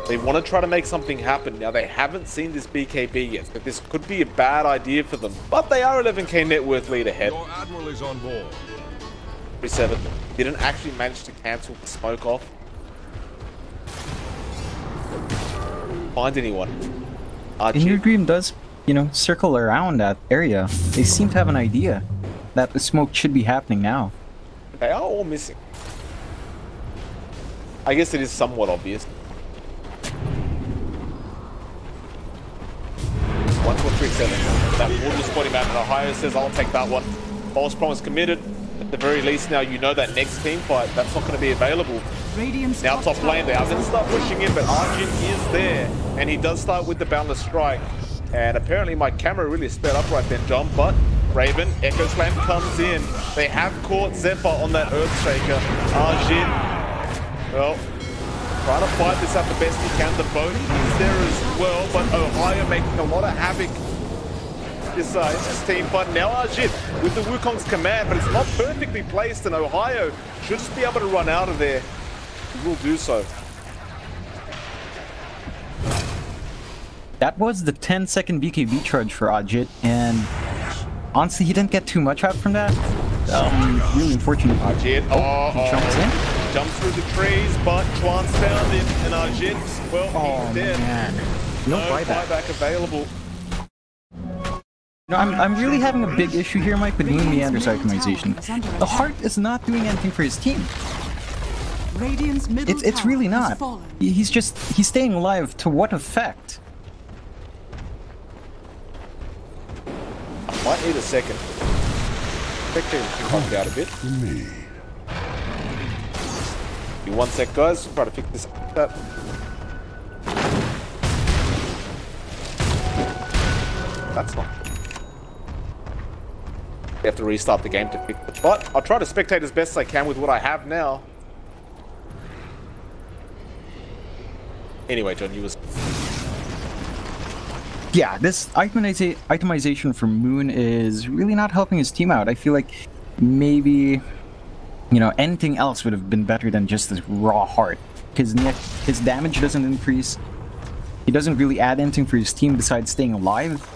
They want to try to make something happen. Now, they haven't seen this BKB yet, so this could be a bad idea for them. But they are 11k net worth lead ahead. Your admiral is on board. 7 didn't actually manage to cancel the smoke off. Find anyone. And your dream does, you know, circle around that area. They seem to have an idea that the smoke should be happening now. They are all missing. I guess it is somewhat obvious. 1437. That will just put him out, and Ohio says, I'll take that one. False promise committed. At the very least, now you know that next team fight, that's not going to be available. Radiant's Now top lane, they are going to start pushing in, but Arjun is there, and he does start with the Boundless Strike. And apparently my camera really sped up right then, John, but Raven, Echo Slam comes in. They have caught Zephyr on that Earthshaker. Arjun, well, trying to fight this out the best he can. The boat is there as well, but Ohio making a lot of havoc in this team fight. Now Arjun with the Wukong's command, but it's not perfectly placed, and Ohio should just be able to run out of there. He will do so. That was the 10-second BKB charge for Ajit, and honestly, he didn't get too much out from that. Really unfortunate. Ajit, he jumps in. Jumps through the trees, but Chuan's found him, and Ajit, well, he's dead. Man. No buyback. Buyback available. No, I'm really having a big issue here, Mike, with Moon Meander's itemization. The Heart is not doing anything for his team. It's really not. He's staying alive. To what effect? Might need a second. Spectator can come out a bit. Give me 1 sec, guys. Try to fix this up. That's not. We have to restart the game to fix it. But I'll try to spectate as best as I can with what I have now. Anyway, John, you was... Yeah, this itemization from Moon is really not helping his team out. I feel like maybe, you know, anything else would have been better than just this raw Heart. His damage doesn't increase. He doesn't really add anything for his team besides staying alive.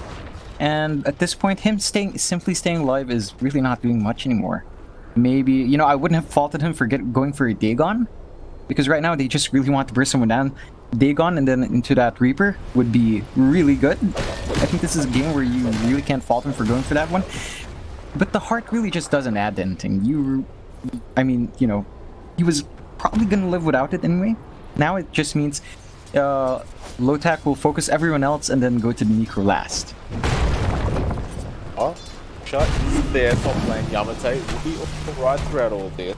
And at this point, him simply staying alive is really not doing much anymore. Maybe, you know, I wouldn't have faulted him for going for a Dagon, because right now they just really want to burst someone down. Dagon and then into that Reaper would be really good. I think this is a game where you really can't fault him for going for that one. But the Heart really just doesn't add anything. I mean, you know, he was probably going to live without it anyway. Now it just means LOTAC will focus everyone else and then go to the Necro last. Oh, shot is there, top lane. Yamate will be right throughout all this.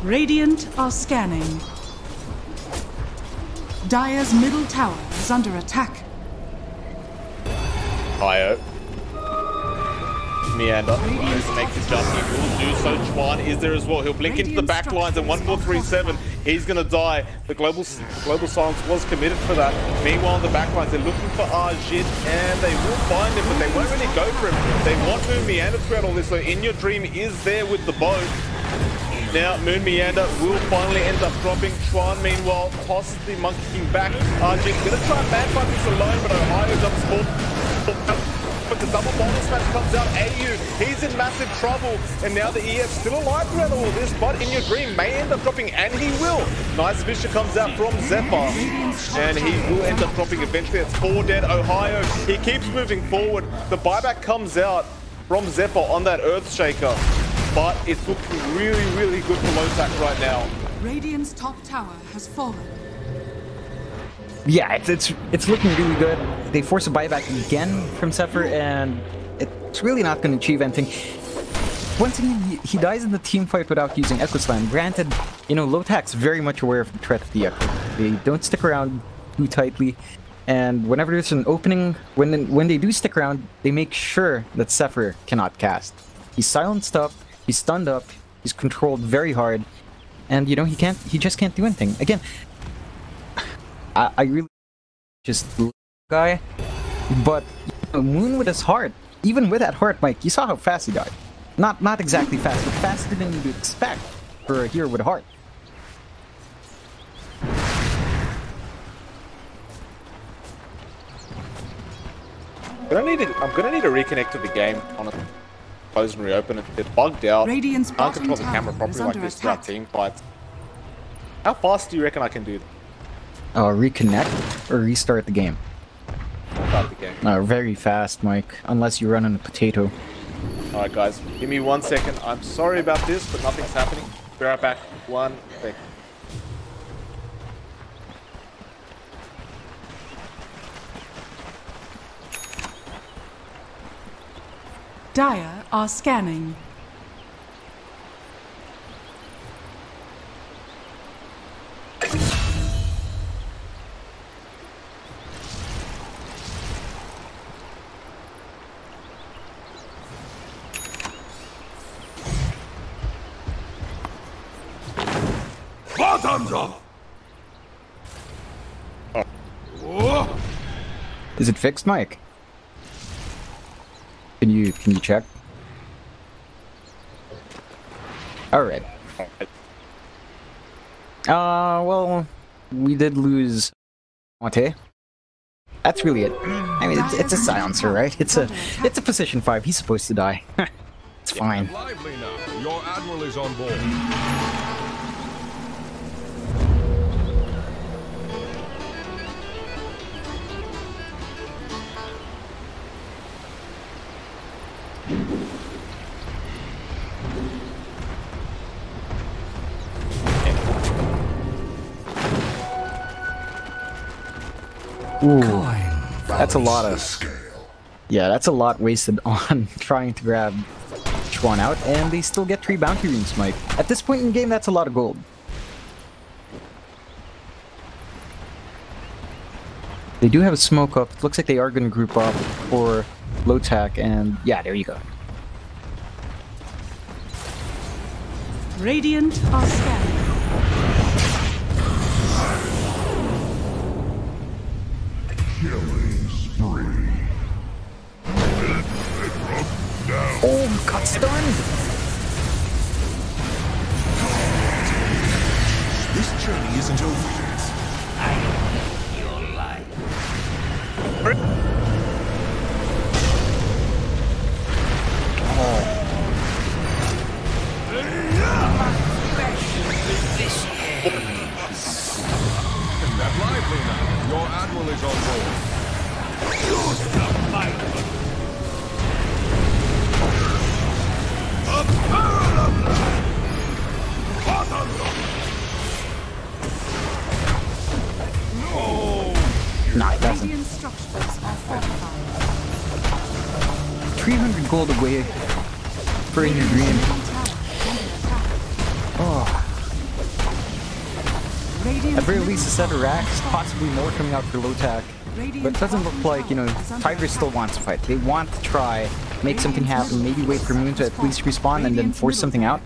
Radiant are scanning. Dire's middle tower is under attack. Io. Meander tries to make the jump. He will do so. Chuan is there as well. He'll blink into the back lines, and 1437. He's going to die. The global silence was committed for that. Meanwhile, in the back lines, they're looking for Arjit, and they will find him, but they won't really go for him. They want Moon Meander throughout all this. So In Your Dream is there with the bow. Now, Moon Meander will finally end up dropping. Chuan, meanwhile, tosses the Monkey King back. Arjit's going to try and man fight this alone, but Ohio jumps forward. But the double bonus smash comes out. AU, he's in massive trouble. And now the EF still alive throughout all this, but In Your Dream may end up dropping, and he will. Nice Fisher comes out from Zephyr, and he will end up dropping eventually. It's 4 dead. Ohio, he keeps moving forward. The buyback comes out from Zephyr on that Earthshaker, but it's looking really, really good for LOTAC right now. Radiant's top tower has fallen. Yeah, it's looking really good. They force a buyback again from Zephyr, and it's really not going to achieve anything. Once again, he dies in the team fight without using Echo Slam. Granted, you know, LOTAC's very much aware of the threat of the Echo. They don't stick around too tightly, and whenever there's an opening, when they do stick around, they make sure that Zephyr cannot cast. He's silenced up, he's stunned up, he's controlled very hard, and you know, he just can't do anything. Again, I really just guy, but you know, Moon with his heart, even with that heart, Mike, you saw how fast he died. Not exactly fast, but faster than you'd expect for a hero with a heart. I'm gonna need to reconnect to the game on it. Close and reopen it. It's bugged out. Radiant's Can't bottom control the camera tower is properly like under this throughout attack. team fights. How fast do you reckon I can do that? Reconnect or restart the game? Start the game. Very fast, Mike. Unless you're running a potato. Alright guys, give me 1 second. I'm sorry about this, but nothing's happening. Be right back. 1 second. Dire are scanning. Bottoms up! Oh. Is it fixed, Mike? Can you check? All right. Well, we did lose Monte. That's really it. I mean, it's a silencer, right? It's a position 5. He's supposed to die. It's fine. Lively now. Your admiral is on board. Ooh, that's a lot of... Yeah, that's a lot wasted on trying to grab Chuan out, and they still get 3 bounty runes, Mike. At this point in the game, that's a lot of gold. They do have a smoke up. It looks like they are going to group up for LOTAC, and yeah, there you go. Radiant are scanning. Oh, got stunned! This journey isn't over yet. Your life. Get lively now. Your admiral is on board. Use the might. Nah, it doesn't. Radiant structures are fortified. 300 gold away for In Your Dream. Middle tower under attack. Oh, At very least a set of racks, possibly more coming out for LOTAC. But it doesn't look like, you know, Tigers still wants to fight. They want to try, make something happen, maybe wait for Moon to at least respawn and then force something out.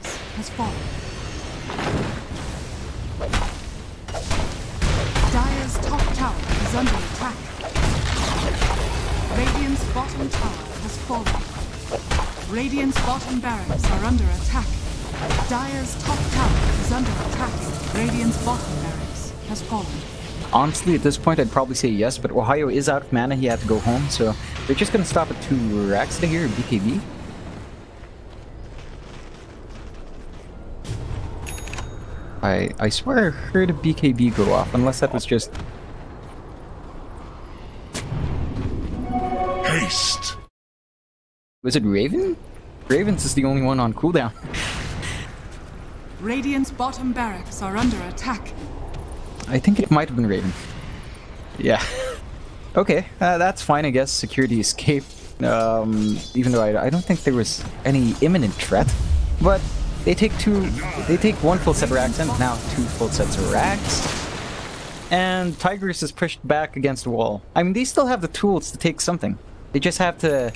Dire's top tower is under attack. Radiant's bottom tower has fallen. Radiant's bottom barracks are under attack. Dire's top tower is under attack. Radiant's bottom barracks has fallen. Honestly, at this point, I'd probably say yes, but Ohio is out of mana. He had to go home, so they're just gonna stop at 2 racks to here, BKB. I swear I heard a BKB go off, unless that was just... Haste! Was it Raven? Ravens is the only one on cooldown. Radiant's bottom barracks are under attack. I think it might have been Raven. Yeah. Okay, that's fine, I guess. Security escape. Even though I don't think there was any imminent threat. But they take one full set of racks and now 2 full sets of racks. And Tigers is pushed back against the wall. I mean, they still have the tools to take something. They just have to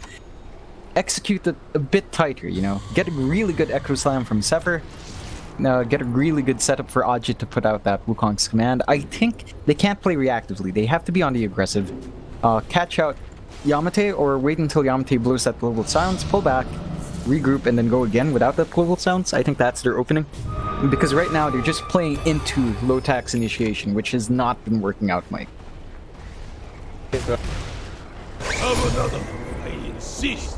execute it a bit tighter, you know? Get a really good Echo Slam from Zephyr. Get a really good setup for Ajit to put out that Wukong's command. I think they can't play reactively. They have to be on the aggressive. Catch out Yamate or wait until Yamate blows that global silence, pull back, regroup, and then go again without that global silence. I think that's their opening. Because right now they're just playing into LOTAC's initiation, which has not been working out, Mike. Have another. I insist.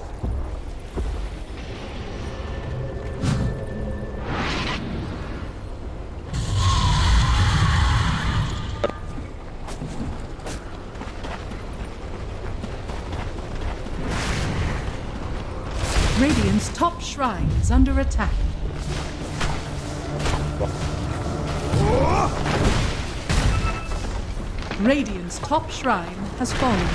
Radiant's top shrine is under attack. Radiant's top shrine has fallen.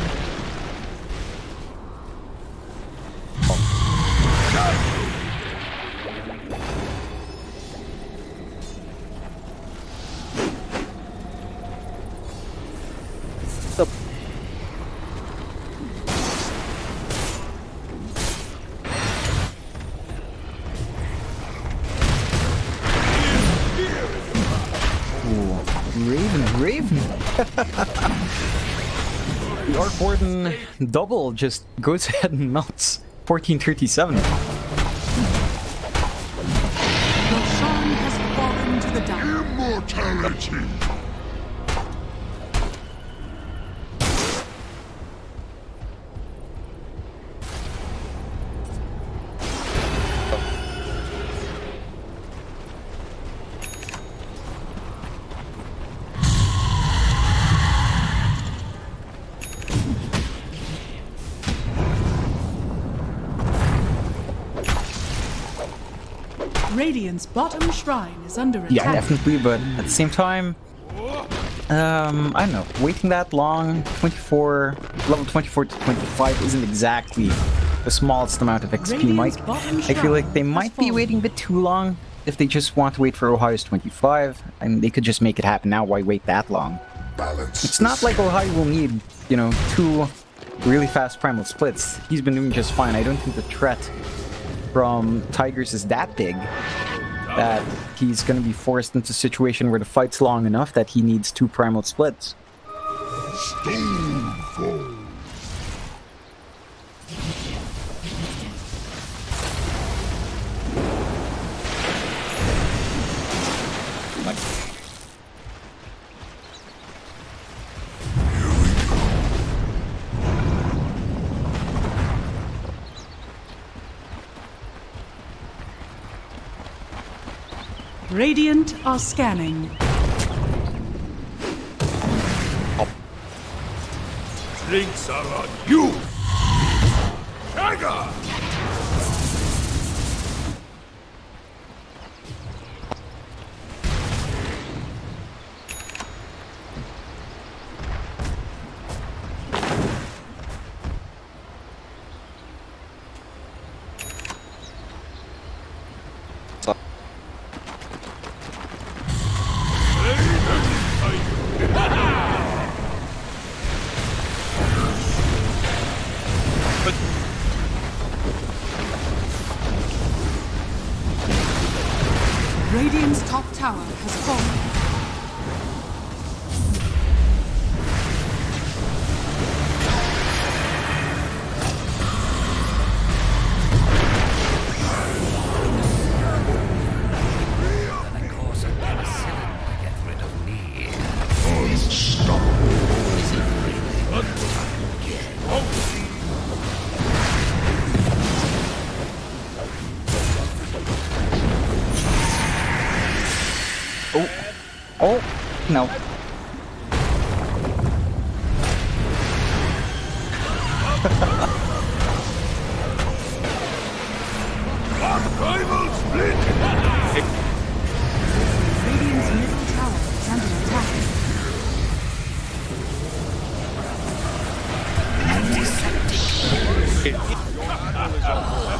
Raven! The Arc Warden double just goes ahead and melts. 1437. Your shrine has fallen to the dark. Immortality! Radiant's bottom shrine is under attack. Yeah, definitely, but at the same time, I don't know, waiting that long, level 24 to 25 isn't exactly the smallest amount of XP, Mike. I feel like they might be waiting a bit too long if they just want to wait for Ohio's 25, and they could just make it happen now. Why wait that long? It's not like Ohio will need, you know, 2 really fast primal splits. He's been doing just fine. I don't think the threat from Tigers is that big that he's going to be forced into a situation where the fight's long enough that he needs 2 primal splits. Stonefall. Radiant are scanning. Drinks are on you! Tiger! Radiant's top tower has fallen. Oh, no. Radiant's middle tower is under attack. Your admiral is on board.